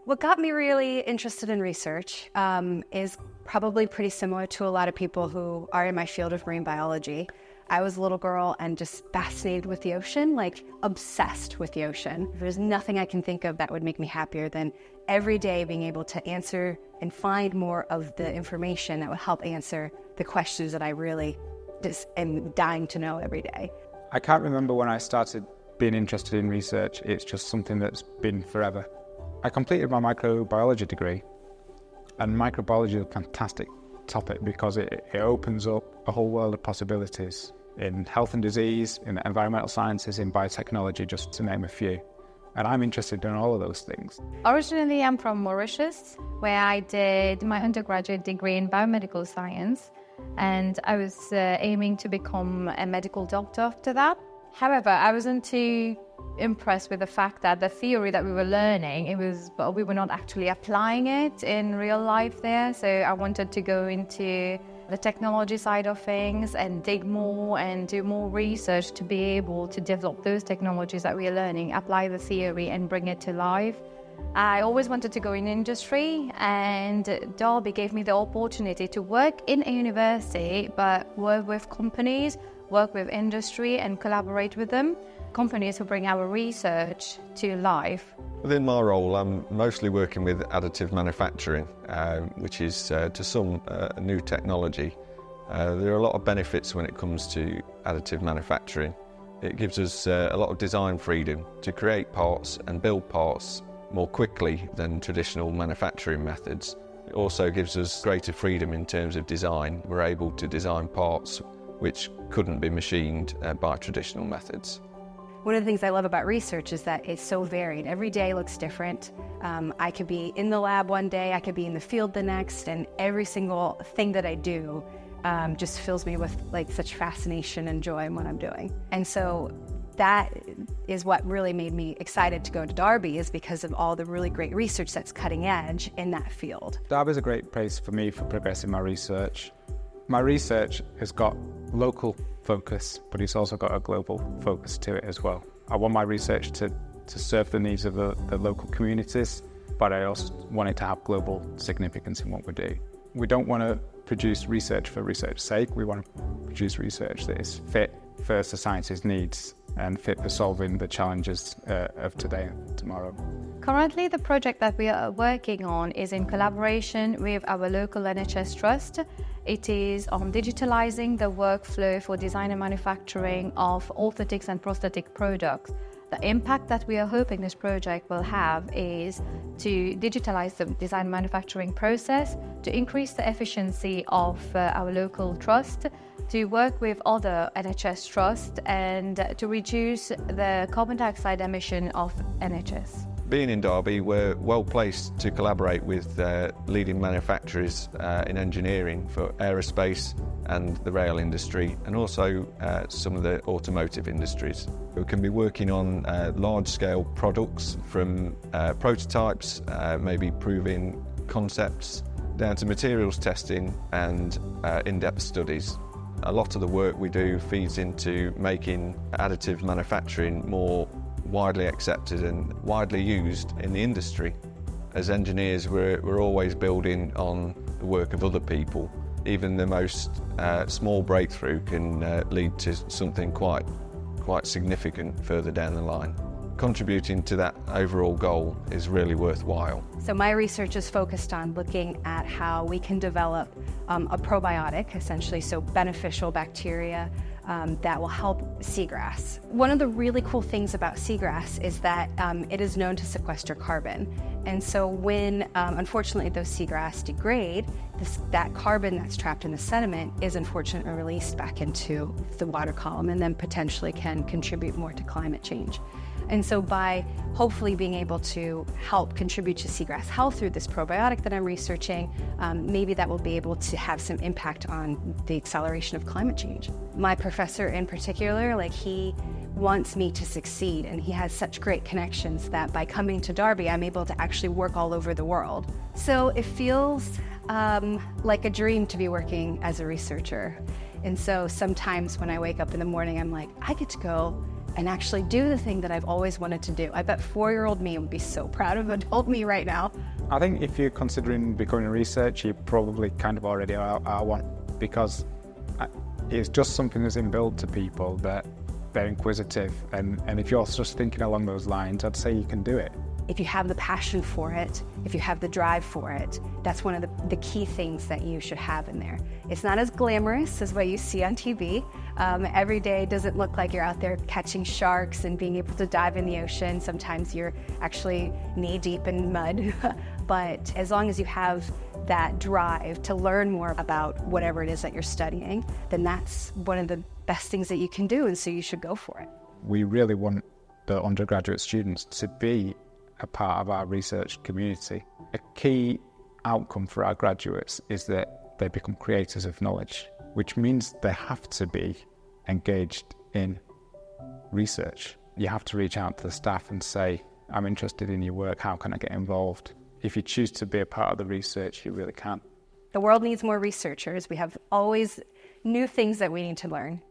What got me really interested in research is probably pretty similar to a lot of people who are in my field of marine biology. I was a little girl and just fascinated with the ocean, like obsessed with the ocean. There's nothing I can think of that would make me happier than every day being able to answer and find more of the information that would help answer the questions that I really just am dying to know every day. I can't remember when I started being interested in research. It's just something that's been forever. I completed my microbiology degree, and microbiology is a fantastic topic because it opens up a whole world of possibilities in health and disease, in the environmental sciences, in biotechnology, just to name a few. And I'm interested in all of those things. Originally, I'm from Mauritius, where I did my undergraduate degree in biomedical science, and I was aiming to become a medical doctor after that. However, I wasn't too impressed with the fact that the theory that we were learning, we were not actually applying it in real life there. So I wanted to go into the technology side of things and dig more and do more research to be able to develop those technologies that we are learning, apply the theory and bring it to life. I always wanted to go in industry, and Derby gave me the opportunity to work in a university, but work with companies, work with industry and collaborate with them, companies who bring our research to life. Within my role, I'm mostly working with additive manufacturing, which is to some a new technology. There are a lot of benefits when it comes to additive manufacturing. It gives us a lot of design freedom to create parts and build parts more quickly than traditional manufacturing methods. It also gives us greater freedom in terms of design. We're able to design parts which couldn't be machined by traditional methods. One of the things I love about research is that it's so varied. Every day looks different. I could be in the lab one day, I could be in the field the next, and every single thing that I do just fills me with like such fascination and joy in what I'm doing. And so that is what really made me excited to go to Derby, is because of all the really great research that's cutting edge in that field. Derby's a great place for me for progressing my research. My research has got local focus, but it's also got a global focus to it as well. I want my research to serve the needs of the local communities, but I also want it to have global significance in what we do. We don't want to produce research for research's sake. We want to produce research that is fit for society's needs and fit for solving the challenges of today and tomorrow. Currently, the project that we are working on is in collaboration with our local NHS trust. It is on digitalizing the workflow for design and manufacturing of orthotics and prosthetic products. The impact that we are hoping this project will have is to digitalize the design manufacturing process, to increase the efficiency of our local trust, to work with other NHS trusts, and to reduce the carbon dioxide emission of NHS. Being in Derby, we're well placed to collaborate with leading manufacturers in engineering for aerospace and the rail industry, and also some of the automotive industries. We can be working on large-scale products, from prototypes, maybe proving concepts, down to materials testing and in-depth studies. A lot of the work we do feeds into making additive manufacturing more widely accepted and widely used in the industry. As engineers, we're always building on the work of other people. Even the most small breakthrough can lead to something quite significant further down the line. Contributing to that overall goal is really worthwhile. So my research is focused on looking at how we can develop a probiotic, essentially, so beneficial bacteria that will help seagrass. One of the really cool things about seagrass is that it is known to sequester carbon. And so when, unfortunately, those seagrass degrade, that carbon that's trapped in the sediment is unfortunately released back into the water column, and then potentially can contribute more to climate change. And so by hopefully being able to help contribute to seagrass health through this probiotic that I'm researching, maybe that will be able to have some impact on the acceleration of climate change. My professor in particular, he wants me to succeed, and he has such great connections that by coming to Derby, I'm able to actually work all over the world. So it feels like a dream to be working as a researcher. And so sometimes when I wake up in the morning, I'm like, I get to go and actually do the thing that I've always wanted to do. I bet 4-year-old me would be so proud of adult me right now. I think if you're considering becoming a researcher, you probably kind of already are one, because it's just something that's inbuilt to people that they're inquisitive, and if you're just thinking along those lines, I'd say you can do it. If you have the passion for it, if you have the drive for it, that's one of the key things that you should have in there. It's not as glamorous as what you see on TV. Every day doesn't look like you're out there catching sharks and being able to dive in the ocean. Sometimes you're actually knee-deep in mud. But as long as you have that drive to learn more about whatever it is that you're studying, then that's one of the best things that you can do, and so you should go for it. We really want the undergraduate students to be a part of our research community. A key outcome for our graduates is that they become creators of knowledge, which means they have to be engaged in research. You have to reach out to the staff and say, I'm interested in your work, how can I get involved? If you choose to be a part of the research, you really can. The world needs more researchers. We have always new things that we need to learn.